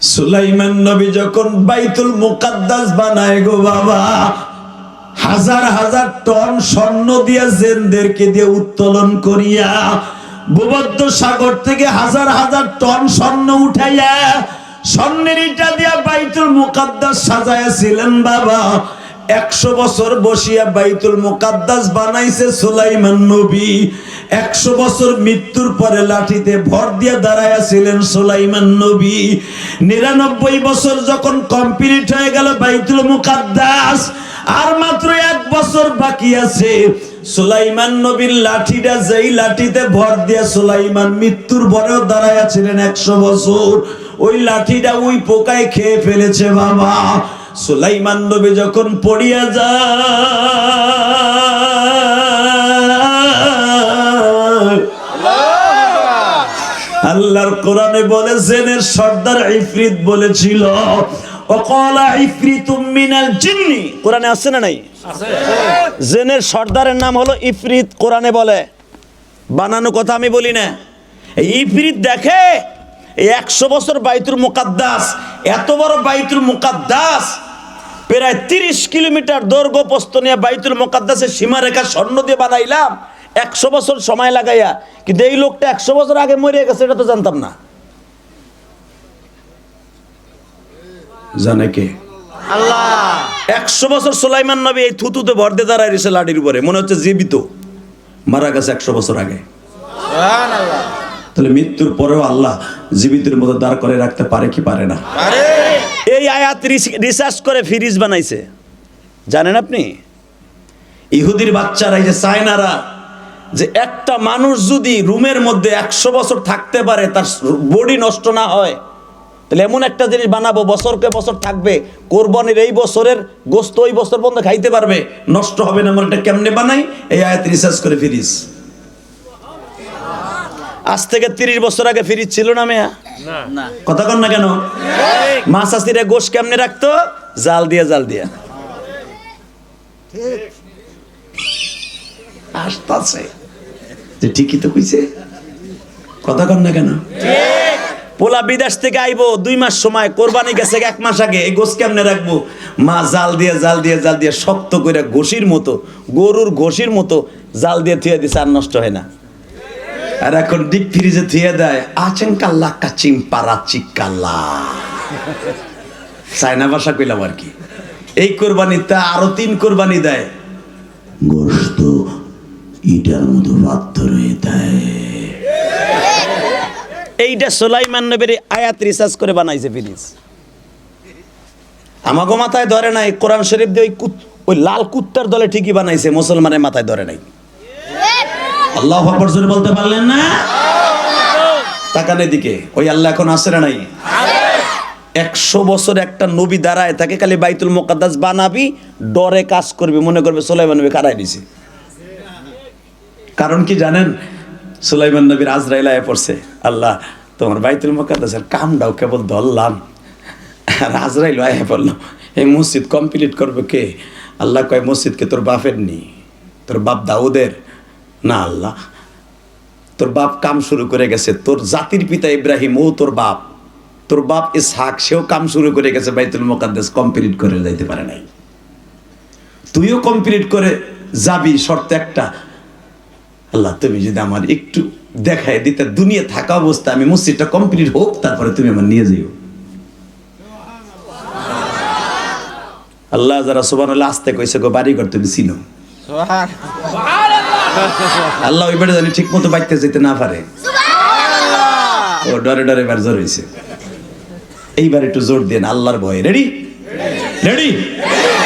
সুলাইমান নবী যখন বাইতুল মুকাদ্দাস বানায় গো বাবা, হাজার হাজার টন স্বর্ণ দিয়া জিনদেরকে দিয়ে উত্তোলন করিয়া ভূমধ্য সাগর থেকে হাজার হাজার টন স্বর্ণ উঠাইয়া স্বর্ণের ইটা দিয়া বাইতুল মুকাদ্দাস সাজাইছিলেন বাবা। 100 বছর বসিয়া বাইতুল মুকাদ্দাস বানাইছে সুলাইমান নবী। 100 বছর মৃত্যুর পরে লাঠিতে ভর দিয়া দাঁড়াইয়াছিলেন সুলাইমান নবী। 99 বছর যখন কমপ্লিট হয়ে গেল বাইতুল মুকাদ্দাস, আর মাত্র 1 বছর বাকি আছে। সুলাইমান নবীর লাঠিটা যেই লাঠিতে ভর দিয়া সুলাইমান মৃত্যুর পরেও দাঁড়াইয়াছিলেন 100 বছর, ওই লাঠিটা ওই পোকায় খেয়ে ফেলেছে বাবা। সুলাইমান নবী যখন পড়িয়া যায়, আল্লাহর কোরআনে বলে জিনের সর্দার ইফরিত বলেছিল, ওয়াকালা ইফরিতুম মিনাল জিন্নি। কোরআনে আছে না নাই? আছে। জিনের সর্দারের নাম হলো ইফরিত, কোরআনে বলে, বানানো কথা আমি বলি না। এই ইফরিত দেখে এই 100 বছর বাইতুল মুকাদ্দাস, এত বড় বাইতুল মুকাদ্দাস, প্রায় 30 কিলোমিটার দৈর্ঘ্য প্রস্থ নিয়ে বাইতুল মুকাদ্দাসের সীমারেখা স্বর্ণ দিয়ে বানাইলাম 100 বছর সময় লাগাইয়া, কিন্তু এই লোকটা 100 বছর আগে মরে গেছে, এটা তো জানতাম না। জানে কে? আল্লাহ। 100 বছর সুলাইমান নবী এই থুতুতে ভর দিয়ে দাঁড়ায় রয়েছে লাঠির উপরে, মনে হচ্ছে জীবিত, মারা গেছে 100 বছর আগে। সুবহানাল্লাহ। তাহলে মৃত্যুর পরেও আল্লাহ জীবিতের মতো দাঁড় করে রাখতে পারে কি পারে না? পারে। এই আয়াত রিসার্চ করে ফ্রিজ বানাইছে, জানেন আপনি? ইহুদির বাচ্চারা, এই যে চায়নারা, যে একটা মানুষ যদি রুমের মধ্যে 100 বছর থাকতে পারে, তার বডি নষ্ট না হয়, তাহলে এমন একটা জিনিস বানাবো বছরকে বছর থাকবে, কোরবানির এই বছরের গোশত ওই বছর পর্যন্ত খাইতে পারবে, নষ্ট হবে না। এটা কেমনে বানাই? এই আয়াত রিসার্চ করে ফ্রিজ। আজ থেকে 30 বছর আগে ফ্রিজ ছিল না মেয়া? না। কথা কন না কেন? মাছ আসিরে গোশ কেমনে রাখতো? জাল দিয়া জাল দিয়া। আসতাছে যে ঠিকই তো কইছে, কথা কন না কেন? পোলা বিদেশ থেকে আইবো 2 মাস সময়, কোরবানি গেছে 1 মাস আগে, এই গোশ কেমনে রাখবো? মা জাল দিয়ে জাল দিয়ে জাল দিয়ে শক্ত করে ঘষির মতো, গরুর ঘষির মতো জাল দিয়ে থুয়ে দিছে, আর নষ্ট হয় না। আর এখন ডিপ ফ্রিজে থুয়ে দেয়, আছেন কাল্লা কাচিং পারা চিকাল্লা, চায়না ভাষা কইলাম আর কি। এই কোরবানিতে আরো 3 কোরবানি দেয়, গোশত ইটার মতো পাথর হয়ে দেয়। এইটা সুলাইমান নবীর আয়াত রিসার্চ করে বানাইছে ফ্রিজ। আমাগো মাথায় ধরে নাই, কোরআন শরীফ দিয়ে ওই লাল কুত্তার দলে ঠিকই বানাইছে, মুসলমানের মাথায় ধরে নাই। আল্লাহু আকবার জোরে বলতে পারলেন না? তাকান এদিকে, ওই আল্লাহ এখন আছে না নাই? 100 বছর একটা নবী দাঁড়ায় তাকে খালি বাইতুল মুকাদ্দাস বানাবি, ডরে কাজ করবি, মনে করবে সুলাইমান নবী কারাই দিছে। কারণ কি জানেন? সুলাইমান নবীর আজরাইল আয়া পড়ছে, আল্লাহ তোমার বাইতুল মুকাদ্দাসের কামটাও কেবল ধরলাম, আর আজরাইল আয়া পড়লো, এই মসজিদ কমপ্লিট করবে কে? আল্লাহ কয়, মসজিদকে তোর বাপের নি, তোর বাপ দাউদের না। আল্লাহ, তোর বাপ কাম শুরু করে গেছে, তোর জাতির পিতা ইব্রাহিম, ও তোর বাপ, তোর বাপ ইসহাক, সেও কাম শুরু করে গেছে, বাইতুল মুকাদ্দাস কমপ্লিট করে যাইতে পারে নাই, তুইও কমপ্লিট করে যাবি, শর্ত একটা, আল্লাহ তুমি যদি আমার একটু দেখায় দিতে, দুনিয়া থাকা অবস্থা আমি মসজিদটা কমপ্লিট হোক, তারপরে তুমি আমার নিয়ে যাইও। আল্লাহ যারা সুবহানাল্লাহ আসতে কইছে গো, বাড়ি ঘর তুমি চিনো। আল্লাহ ওই বাড়ি জানি ঠিক মতো বাইতে যেতে না পারে, ও ডরে ডরে এবার জোর হয়েছে। এইবার একটু জোর দেন আল্লাহর ভয়ে। রেডি? রেডি?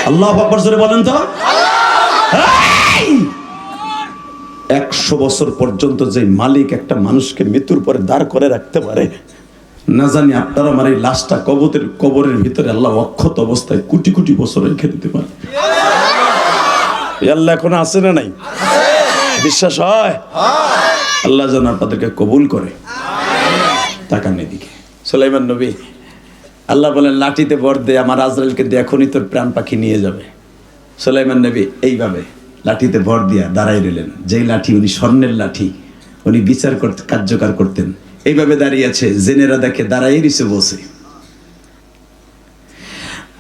আল্লাহু আকবার জোরে বলেন তো। 100 বছর পর্যন্ত যে মালিক একটা মানুষকে মৃত্যুর পরে দাঁড় করে রাখতে পারে, না জানি আপনারা আমার এই লাশটা কবরের ভিতরে আল্লাহ অক্ষত অবস্থায় কোটি কোটি বছর রেখে দিতে পারে। আল্লাহ এখন আছে না নাই? বিশ্বাস হয়? আল্লাহ যেন আপনাদেরকে কবুল করে। তাকান এদিকে, সুলাইমান নবী, আল্লাহ বলেন লাঠিতে ভর দে, আমার আজরাইলকে দিয়ে এখনই তোর প্রাণ পাখি নিয়ে যাবে। সুলাইমান নবী এইভাবে লাঠিতে ভর দিয়া দাঁড়াই রইলেন, যেই লাঠি উনি স্বর্ণের লাঠি, উনি বিচার করতে কার্যকর করতেন, এইভাবে দাঁড়িয়ে আছে। জেনেরা দেখে দাঁড়াই রইছে বসে,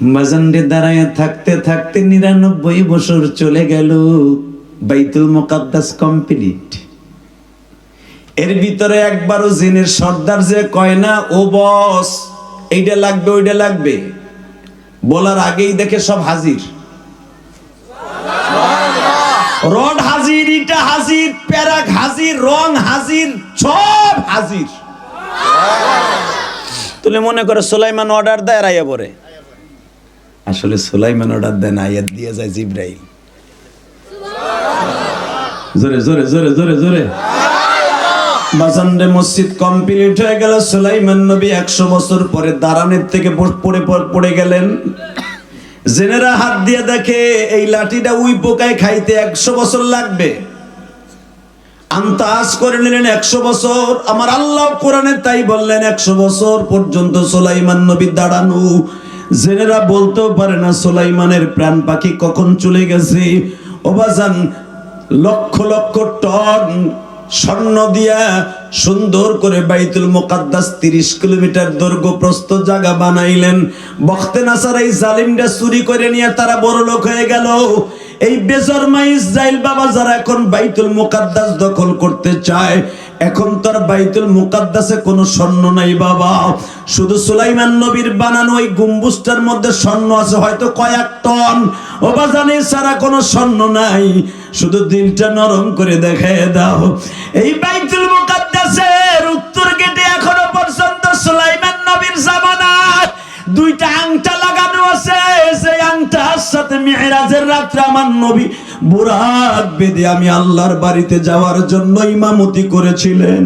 মাজান্ডে দাঁড়ায় থাকতে থাকতে 99 বছর চলে গেল, বাইতুল মুকাদ্দাস কমপ্লিট। এর ভিতরে একবারও জিনের সর্দার যে কয় না ও বস এইটা লাগবে ওইটা লাগবে, বলার আগেই দেখে সব হাজির। রড হাজির, ইটা হাজির, প্যারাক হাজির, রং হাজির, সব হাজির। তুলে মনে করে সুলাইমান অর্ডার দেয় রাইয়া পরে, আসলে সুলাইমান অর্ডার দেন আয়াত দিয়ে যায় জিব্রাইল। জোরে জোরে জোরে জোরে জোরে। বাজানরে মসজিদ কমপ্লিট হয়ে গেল। সুলাইমান নবী 100 বছর পরে দাঁড়ানোর থেকে পড়ে গেলেন। জেনেরা হাত দিয়ে দেখে এই লাঠিটা উই পোকায় খাইতে 100 বছর লাগবে। আন্তাজ করে নিলেন 100 বছর। আমার আল্লাহ কোরআনে তাই বললেন 100 বছর পর্যন্ত সুলাইমান নবী দাঁড়ানো। জেনেরা বলতেও পারে না সুলাইমানের প্রাণ পাখি কখন চলে গেছে। ও বাজান, লক্ষ লক্ষ টন স্বর্ণ দিয়া সুন্দর করে বাইতুল মুকাদ্দাস 30 কিলোমিটার দৈর্ঘ্য প্রস্থ জায়গা বানাইলেন। বখতে নাসার এই জালিমরা চুরি করে নিয়ে তারা বড় লোক হয়ে গেল। এই বেজরমা ইসরাইল বাবা যারা এখন বাইতুল মুকাদ্দাস দখল করতে চায়, এখন তার বাইতুল মুকাদ্দাসে কোনো স্বর্ণ নাই বাবা, শুধু সুলাইমান নবীর বানানো ওই গম্বুজটার মধ্যে স্বর্ণ আছে হয়তো কয়েক টন। ও বাজানে সারা কোনো স্বর্ণ নাই, শুধু দিলটা নরম করে দেখায় দাও। এই বাইতুল মুকাদ্দাসের উত্তর গেটে এখনো পর্যন্ত সুলাইমান নবীর জামানার 2টা আংটা লাগানো আছে। সেই আংটার সাথে মিরাজের রাত্রে আমার নবী বুরাক বেদে আমি আল্লাহর বাড়িতে যাওয়ার জন্য ইমামতি করেছিলেন।